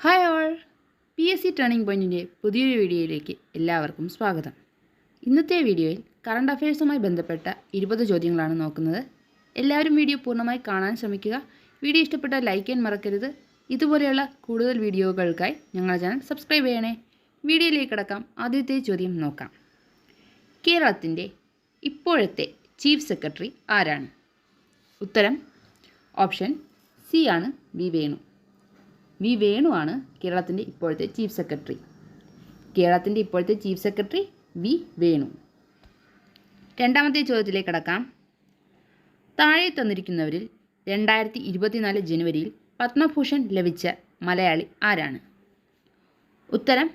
Hi all, PSC turning പോയിൻറ്റിൻ്റെ പുതിയൊരു വീഡിയോയിലേക്ക് എല്ലാവർക്കും സ്വാഗതം. ഇന്നത്തെ വീഡിയോയിൽ കറണ്ട് അഫയേഴ്സുമായി ബന്ധപ്പെട്ട 20 ചോദ്യങ്ങളാണ് നോക്കുന്നത്. എല്ലാവരും വീഡിയോ പൂർണ്ണമായി കാണാൻ ശ്രമിക്കുക. വീഡിയോ ഇഷ്ടപ്പെട്ടാൽ ലൈക്ക് ചെയ്യാൻ മറക്കരുത്. ഇതുപോലെയുള്ള കൂടുതൽ വീഡിയോകൾക്കായി ഞങ്ങളുടെ ചാനൽ സബ്സ്ക്രൈബ് ചെയ്യണേ. വീഡിയോയിലേക്ക് കടക്കാം. ആദ്യത്തെ ചോദ്യം നോക്കാം. കേരളത്തിൻ്റെ ഇപ്പോഴത്തെ ചീഫ് സെക്രട്ടറി ആരാണ്? ഉത്തരം ഓപ്ഷൻ സി ആണ് വി വേണു. വി വേണു ആണ് കേരളത്തിൻ്റെ ഇപ്പോഴത്തെ ചീഫ് സെക്രട്ടറി. കേരളത്തിൻ്റെ ഇപ്പോഴത്തെ ചീഫ് സെക്രട്ടറി വി വേണു. രണ്ടാമത്തെ ചോദ്യത്തിലേക്ക് കടക്കാം. താഴെ തന്നിരിക്കുന്നവരിൽ 2024 ജനുവരിയിൽ പത്മഭൂഷൺ ലഭിച്ച മലയാളി ആരാണ്? ഉത്തരം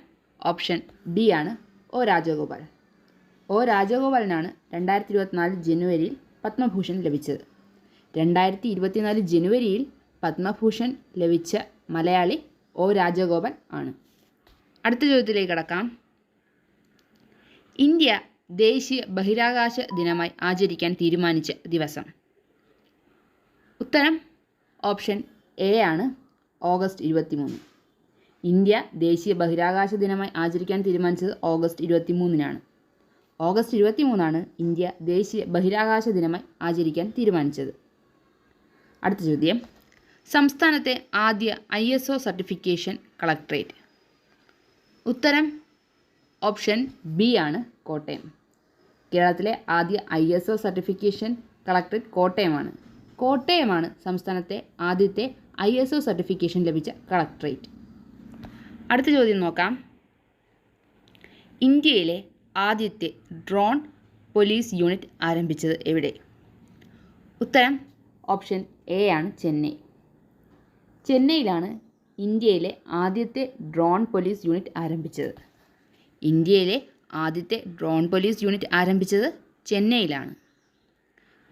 ഓപ്ഷൻ ഡി ആണ് ഒ രാജഗോപാൽ. ഒ രാജഗോപാലിനാണ് 2024 ജനുവരിയിൽ പത്മഭൂഷൺ ലഭിച്ചത്. 2024 ജനുവരിയിൽ പത്മഭൂഷൺ ലഭിച്ച മലയാളി ഒ രാജഗോപാൽ ആണ്. അടുത്ത ചോദ്യത്തിലേക്ക് കടക്കാം. ഇന്ത്യ ദേശീയ ബഹിരാകാശ ദിനമായി ആചരിക്കാൻ തീരുമാനിച്ച ദിവസം? ഉത്തരം ഓപ്ഷൻ എ ആണ് ഓഗസ്റ്റ് 23. ഇന്ത്യ ദേശീയ ബഹിരാകാശ ദിനമായി ആചരിക്കാൻ തീരുമാനിച്ചത് ഓഗസ്റ്റ് 23-നാണ്. ഓഗസ്റ്റ് 23-നാണ് ഇന്ത്യ ദേശീയ ബഹിരാകാശ ദിനമായി ആചരിക്കാൻ തീരുമാനിച്ചത്. അടുത്ത ചോദ്യം. സംസ്ഥാനത്തെ ആദ്യ ISO സർട്ടിഫിക്കേഷൻ കളക്ട്രേറ്റ്? ഉത്തരം ഓപ്ഷൻ ബി ആണ് കോട്ടയം. കേരളത്തിലെ ആദ്യ ISO സർട്ടിഫിക്കേഷൻ കളക്ട്രേറ്റ് കോട്ടയമാണ്. കോട്ടയമാണ് സംസ്ഥാനത്തെ ആദ്യത്തെ ISO സർട്ടിഫിക്കേഷൻ ലഭിച്ച കളക്ട്രേറ്റ്. അടുത്ത ചോദ്യം നോക്കാം. ഇന്ത്യയിലെ ആദ്യത്തെ ഡ്രോൺ പോലീസ് യൂണിറ്റ് ആരംഭിച്ചത് എവിടെ? ഉത്തരം ഓപ്ഷൻ എ ആണ് ചെന്നൈ. ചെന്നൈയിലാണ് ഇന്ത്യയിലെ ആദ്യത്തെ ഡ്രോൺ പോലീസ് യൂണിറ്റ് ആരംഭിച്ചത്. ഇന്ത്യയിലെ ആദ്യത്തെ ഡ്രോൺ പോലീസ് യൂണിറ്റ് ആരംഭിച്ചത് ചെന്നൈയിലാണ്.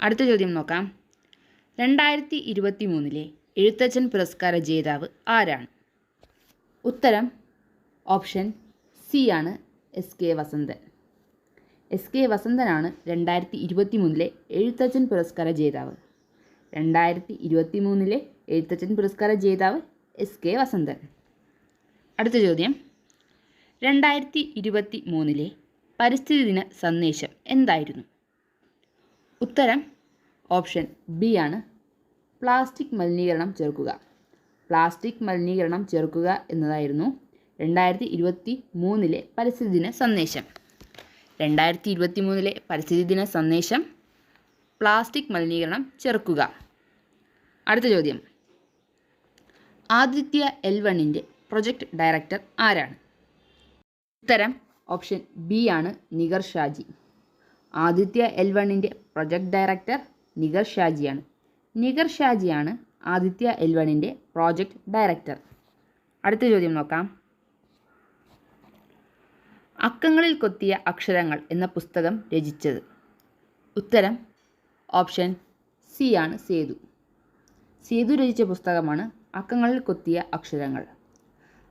അടുത്ത ചോദ്യം നോക്കാം. 2023 എഴുത്തച്ഛൻ പുരസ്കാര ജേതാവ് ആരാണ്? ഉത്തരം ഓപ്ഷൻ സി ആണ് SK വസന്തൻ. SK വസന്തനാണ് 2023 എഴുത്തച്ഛൻ പുരസ്കാര ജേതാവ്. 2023 എഴുത്തച്ഛൻ പുരസ്കാര ജേതാവ് SK വസന്തൻ. അടുത്ത ചോദ്യം. 2023 പരിസ്ഥിതി ദിന സന്ദേശം എന്തായിരുന്നു? ഉത്തരം ഓപ്ഷൻ ബി ആണ് പ്ലാസ്റ്റിക് മലിനീകരണം ചെറുക്കുക. പ്ലാസ്റ്റിക് മലിനീകരണം ചെറുക്കുക എന്നതായിരുന്നു 2023 പരിസ്ഥിതി ദിന സന്ദേശം. 2023 പരിസ്ഥിതി ദിന സന്ദേശം പ്ലാസ്റ്റിക് മലിനീകരണം ചെറുക്കുക. അടുത്ത ചോദ്യം. ആദിത്യ L1-ൻ്റെ പ്രൊജക്ട് ഡയറക്ടർ ആരാണ്? ഉത്തരം ഓപ്ഷൻ ബി ആണ് നിഗർ ഷാജി. ആദിത്യ L1-ൻ്റെ പ്രൊജക്ട് ഡയറക്ടർ നിഗർ ഷാജിയാണ്. നിഗർ ഷാജിയാണ് ആദിത്യ L1-ൻ്റെ പ്രോജക്റ്റ് ഡയറക്ടർ. അടുത്ത ചോദ്യം നോക്കാം. അക്കങ്ങളിൽ കൊത്തിയ അക്ഷരങ്ങൾ എന്ന പുസ്തകം രചിച്ചത്? ഉത്തരം ഓപ്ഷൻ സി ആണ് സേതു. സേതു രചിച്ച പുസ്തകമാണ് അക്കങ്ങളിൽ കൊത്തിയ അക്ഷരങ്ങൾ.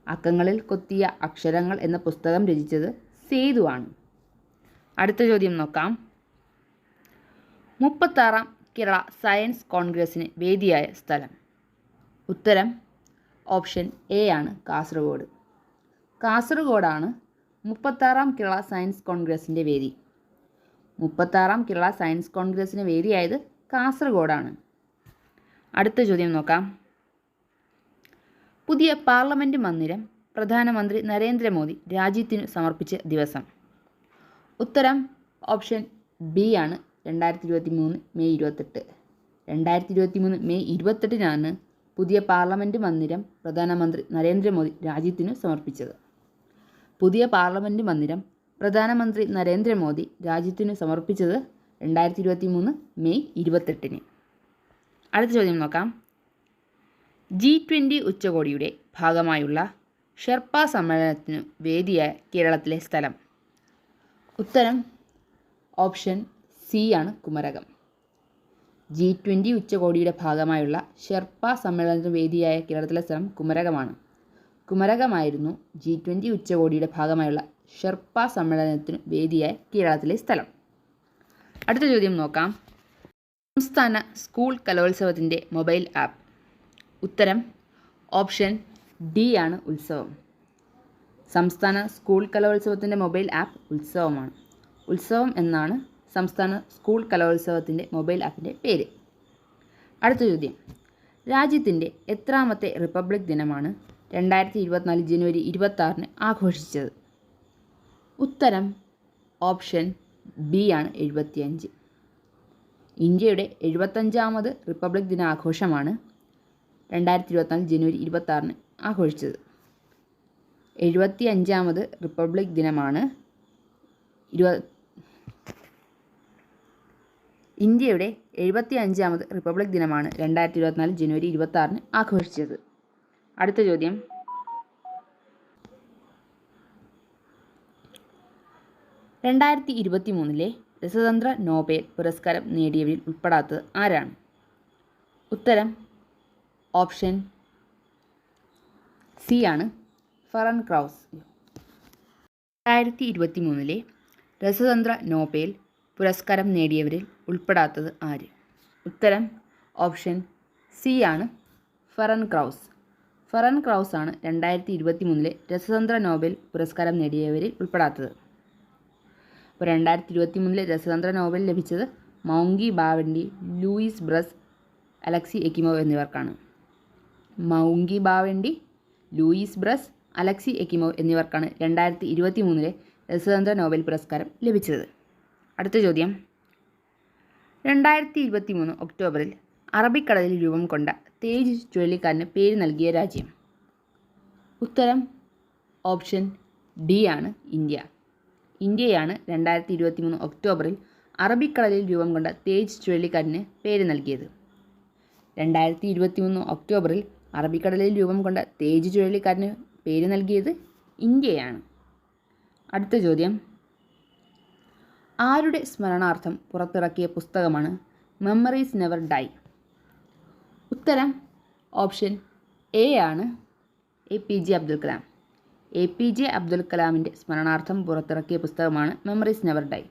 അക്കങ്ങളിൽ കൊത്തിയ അക്ഷരങ്ങൾ എന്ന പുസ്തകം രചിച്ചത് സേതു ആണ്. അടുത്ത ചോദ്യം നോക്കാം. 36ാം കേരള സയൻസ് കോൺഗ്രസിന് വേദിയായ സ്ഥലം? ഉത്തരം ഓപ്ഷൻ എ ആണ് കാസർഗോഡ്. കാസർഗോഡാണ് 36ാം കേരള സയൻസ് കോൺഗ്രസിൻ്റെ വേദി. 36ാം കേരള സയൻസ് കോൺഗ്രസിന് വേദിയായത് കാസർഗോഡാണ്. അടുത്ത ചോദ്യം നോക്കാം. പുതിയ പാർലമെൻറ്റ് മന്ദിരം പ്രധാനമന്ത്രി നരേന്ദ്രമോദി രാജ്യത്തിനു സമർപ്പിച്ച ദിവസം? ഉത്തരം ഓപ്ഷൻ ബി ആണ് 2023 മെയ് 28. 2023 മെയ് 28-നാണ് പുതിയ പാർലമെൻറ്റ് മന്ദിരം പ്രധാനമന്ത്രി നരേന്ദ്രമോദി രാജ്യത്തിനു സമർപ്പിച്ചത്. പുതിയ പാർലമെൻറ്റ് മന്ദിരം പ്രധാനമന്ത്രി നരേന്ദ്രമോദി രാജ്യത്തിനു സമർപ്പിച്ചത് 2023 മെയ് 28-ന്. അടുത്ത ചോദ്യം നോക്കാം. G20 ഉച്ചകോടിയുടെ ഭാഗമായുള്ള ഷെർപ്പ സമ്മേളനത്തിനു വേദിയായ കേരളത്തിലെ സ്ഥലം? ഉത്തരം ഓപ്ഷൻ സി ആണ് കുമരകം. G20 ഉച്ചകോടിയുടെ ഭാഗമായുള്ള ഷെർപ്പ സമ്മേളനത്തിന് വേദിയായ കേരളത്തിലെ സ്ഥലം കുമരകമാണ്. കുമരകമായിരുന്നു G20 ഉച്ചകോടിയുടെ ഭാഗമായുള്ള ഷെർപ്പ സമ്മേളനത്തിന് വേദിയായ കേരളത്തിലെ സ്ഥലം. അടുത്ത ചോദ്യം നോക്കാം. സംസ്ഥാന സ്കൂൾ കലോത്സവത്തിൻ്റെ മൊബൈൽ ആപ്പ്? ഉത്തരം ഓപ്ഷൻ ഡി ആണ് ഉത്സവം. സംസ്ഥാന സ്കൂൾ കലോത്സവത്തിൻ്റെ മൊബൈൽ ആപ്പ് ഉത്സവമാണ്. ഉത്സവം എന്നാണ് സംസ്ഥാന സ്കൂൾ കലോത്സവത്തിൻ്റെ മൊബൈൽ ആപ്പിൻ്റെ പേര്. അടുത്ത ചോദ്യം, രാജ്യത്തിൻ്റെ എത്രാമത്തെ റിപ്പബ്ലിക് ദിനമാണ് 2024 ജനുവരി 26 ആഘോഷിച്ചത്? ഉത്തരം ഓപ്ഷൻ ബി ആണ് 75. ഇന്ത്യയുടെ 75ാമത് റിപ്പബ്ലിക് ദിനാഘോഷമാണ് 2024 ജനുവരി 26 ആഘോഷിച്ചത്. 75ാമത് റിപ്പബ്ലിക് ദിനമാണ് ഇന്ത്യയുടെ 75ാമത് റിപ്പബ്ലിക് ദിനമാണ് 2024 ജനുവരി 26 ആഘോഷിച്ചത്. അടുത്ത ചോദ്യം, രണ്ടായിരത്തി 2023 രസതന്ത്ര നോബൽ പുരസ്കാരം നേടിയവരിൽ ഉൾപ്പെടാത്തത് ആരാണ്? ഉത്തരം ഓപ്ഷൻ സി ആണ് ഫെറൻ ക്രൗസ്. 2023 രസതന്ത്ര നോബൽ പുരസ്കാരം നേടിയവരിൽ ഉൾപ്പെടാത്തത് ആര്? ഉത്തരം ഓപ്ഷൻ സി ആണ് ഫെറൻ ക്രൗസ്. ഫെറൻ ക്രൗസ് ആണ് 2023 രസതന്ത്ര നോബൽ പുരസ്കാരം നേടിയവരിൽ ഉൾപ്പെടാത്തത്. അപ്പോൾ 2023 രസതന്ത്ര നോബൽ ലഭിച്ചത് Moungi Bawendi, Louis Brus, Alexei Ekimov എന്നിവർക്കാണ്. Moungi Bawendi, Louis Brus, Alexei Ekimov എന്നിവർക്കാണ് 2023 രസതന്ത്ര നോബൽ പുരസ്കാരം ലഭിച്ചത്. അടുത്ത ചോദ്യം, 2023 ഒക്ടോബറിൽ അറബിക്കടലിൽ രൂപം കൊണ്ട തേജ് ചുഴലിക്കാറ്റിന് പേര് നൽകിയ രാജ്യം? ഉത്തരം ഓപ്ഷൻ ഡി ആണ് ഇന്ത്യ. ഇന്ത്യയാണ് 2023 ഒക്ടോബറിൽ അറബിക്കടലിൽ രൂപം കൊണ്ട തേജ് ചുഴലിക്കാറ്റിന് പേര് നൽകിയത്. 2023 ഒക്ടോബറിൽ അറബിക്കടലിൽ രൂപം കൊണ്ട തേജ് ചുഴലിക്കാറ്റിന് പേര് നൽകിയത് ഇന്ത്യയാണ്. അടുത്ത ചോദ്യം, ആരുടെ സ്മരണാർത്ഥം പുറത്തിറക്കിയ പുസ്തകമാണ് മെമ്മറീസ് നെവർ ഡൈ? ഉത്തരം ഓപ്ഷൻ എ ആണ് APJ അബ്ദുൽ കലാം. APJ അബ്ദുൽ കലാമിൻ്റെ സ്മരണാർത്ഥം പുറത്തിറക്കിയ പുസ്തകമാണ് memories never dye.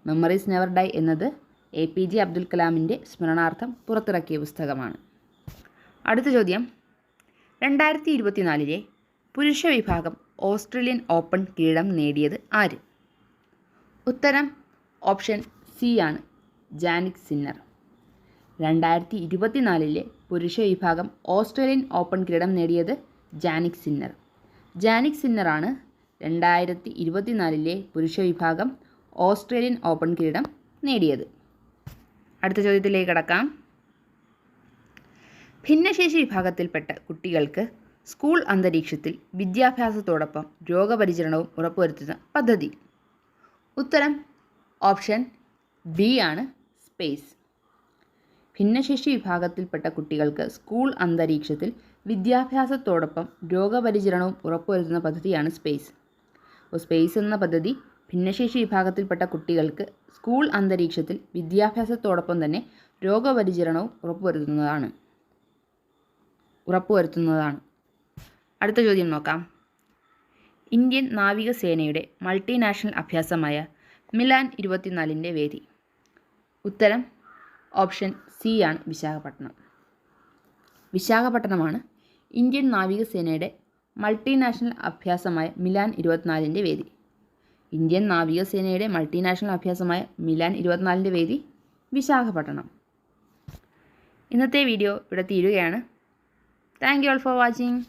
Memories never dye എന്നത് APJ അബ്ദുൽ കലാമിൻ്റെ സ്മരണാർത്ഥം പുറത്തിറക്കിയ പുസ്തകമാണ്. അടുത്ത ചോദ്യം, 2024 പുരുഷ വിഭാഗം ഓസ്ട്രേലിയൻ ഓപ്പൺ കിരീടം നേടിയത് ആര്? ഉത്തരം ഓപ്ഷൻ സി ആണ് ജാനിക് സിന്നർ. 2024 പുരുഷ വിഭാഗം ഓസ്ട്രേലിയൻ ഓപ്പൺ കിരീടം നേടിയത് ജാനിക് സിന്നർ. ജാനിക് സിന്നറാണ് 2024 പുരുഷ വിഭാഗം ഓസ്ട്രേലിയൻ ഓപ്പൺ കിരീടം നേടിയത്. അടുത്ത ചോദ്യത്തിലേക്ക് കടക്കാം. ഭിന്നശേഷി വിഭാഗത്തിൽപ്പെട്ട കുട്ടികൾക്ക് സ്കൂൾ അന്തരീക്ഷത്തിൽ വിദ്യാഭ്യാസത്തോടൊപ്പം രോഗപരിചരണവും ഉറപ്പുവരുത്തുന്ന പദ്ധതി? ഉത്തരം ഓപ്ഷൻ ബി ആണ് സ്പേസ്. ഭിന്നശേഷി വിഭാഗത്തിൽപ്പെട്ട കുട്ടികൾക്ക് സ്കൂൾ അന്തരീക്ഷത്തിൽ വിദ്യാഭ്യാസത്തോടൊപ്പം രോഗപരിചരണവും ഉറപ്പുവരുത്തുന്ന പദ്ധതിയാണ് സ്പേസ്. അപ്പോൾ സ്പേസ് എന്ന പദ്ധതി ഭിന്നശേഷി വിഭാഗത്തിൽപ്പെട്ട കുട്ടികൾക്ക് സ്കൂൾ അന്തരീക്ഷത്തിൽ വിദ്യാഭ്യാസത്തോടൊപ്പം തന്നെ രോഗപരിചരണവും ഉറപ്പുവരുത്തുന്നതാണ്. അടുത്ത ചോദ്യം നോക്കാം. ഇന്ത്യൻ നാവികസേനയുടെ മൾട്ടിനാഷണൽ അഭ്യാസമായ മിലാൻ 24 വേദി? ഉത്തരം ഓപ്ഷൻ സി ആണ് വിശാഖപട്ടണം. വിശാഖപട്ടണമാണ് ഇന്ത്യൻ നാവികസേനയുടെ മൾട്ടിനാഷണൽ അഭ്യാസമായ മിലാൻ 24 വേദി. ഇന്ത്യൻ നാവികസേനയുടെ മൾട്ടിനാഷണൽ അഭ്യാസമായ മിലാൻ 24 വേദി വിശാഖപട്ടണം. ഇന്നത്തെ വീഡിയോ ഇവിടെ തീരുകയാണ്. Thank you all for watching.